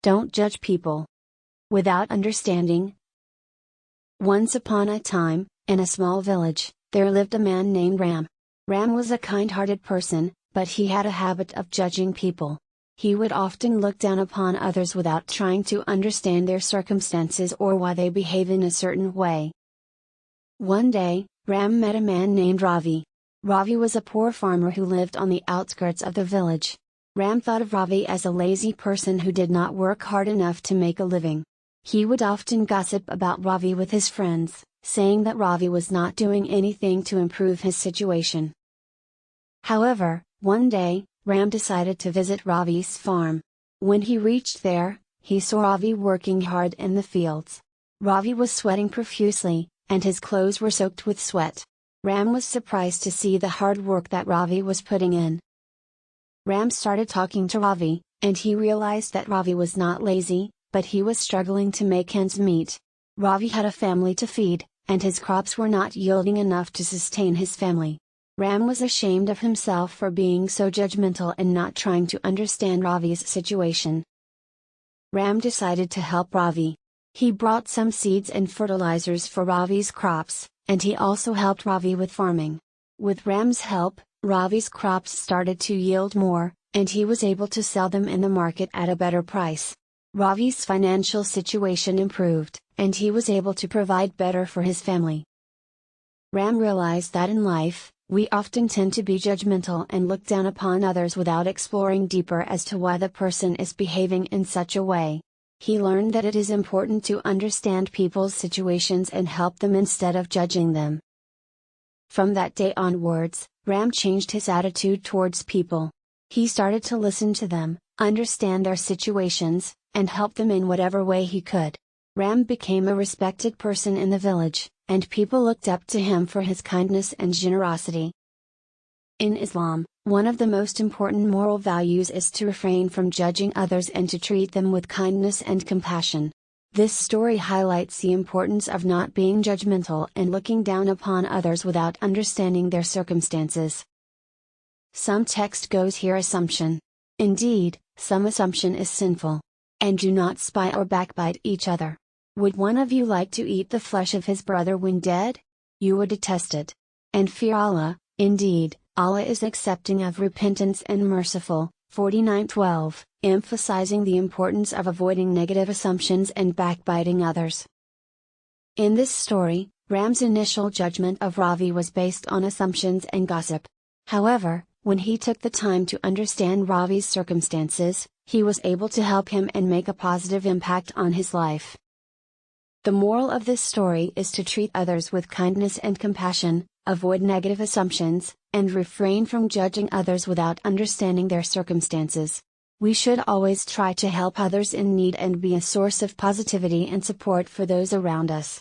Don't judge people without understanding. Once upon a time, in a small village, there lived a man named Ram. Ram was a kind-hearted person, but he had a habit of judging people. He would often look down upon others without trying to understand their circumstances or why they behave in a certain way. One day, Ram met a man named Ravi. Ravi was a poor farmer who lived on the outskirts of the village. Ram thought of Ravi as a lazy person who did not work hard enough to make a living. He would often gossip about Ravi with his friends, saying that Ravi was not doing anything to improve his situation. However, one day, Ram decided to visit Ravi's farm. When he reached there, he saw Ravi working hard in the fields. Ravi was sweating profusely, and his clothes were soaked with sweat. Ram was surprised to see the hard work that Ravi was putting in. Ram started talking to Ravi, and he realized that Ravi was not lazy, but he was struggling to make ends meet. Ravi had a family to feed, and his crops were not yielding enough to sustain his family. Ram was ashamed of himself for being so judgmental and not trying to understand Ravi's situation. Ram decided to help Ravi. He brought some seeds and fertilizers for Ravi's crops, and he also helped Ravi with farming. With Ram's help, Ravi's crops started to yield more, and he was able to sell them in the market at a better price. Ravi's financial situation improved, and he was able to provide better for his family. Ram realized that in life, we often tend to be judgmental and look down upon others without exploring deeper as to why the person is behaving in such a way. He learned that it is important to understand people's situations and help them instead of judging them. From that day onwards, Ram changed his attitude towards people. He started to listen to them, understand their situations, and help them in whatever way he could. Ram became a respected person in the village, and people looked up to him for his kindness and generosity. In Islam, one of the most important moral values is to refrain from judging others and to treat them with kindness and compassion. This story highlights the importance of not being judgmental and looking down upon others without understanding their circumstances. Some text goes here assumption. Indeed, some assumption is sinful. And do not spy or backbite each other. Would one of you like to eat the flesh of his brother when dead? You would detest it. And fear Allah, indeed, Allah is accepting of repentance and merciful. 49:12, emphasizing the importance of avoiding negative assumptions and backbiting others. In this story, Ram's initial judgment of Ravi was based on assumptions and gossip. However, when he took the time to understand Ravi's circumstances, he was able to help him and make a positive impact on his life. The moral of this story is to treat others with kindness and compassion, avoid negative assumptions, and refrain from judging others without understanding their circumstances. We should always try to help others in need and be a source of positivity and support for those around us.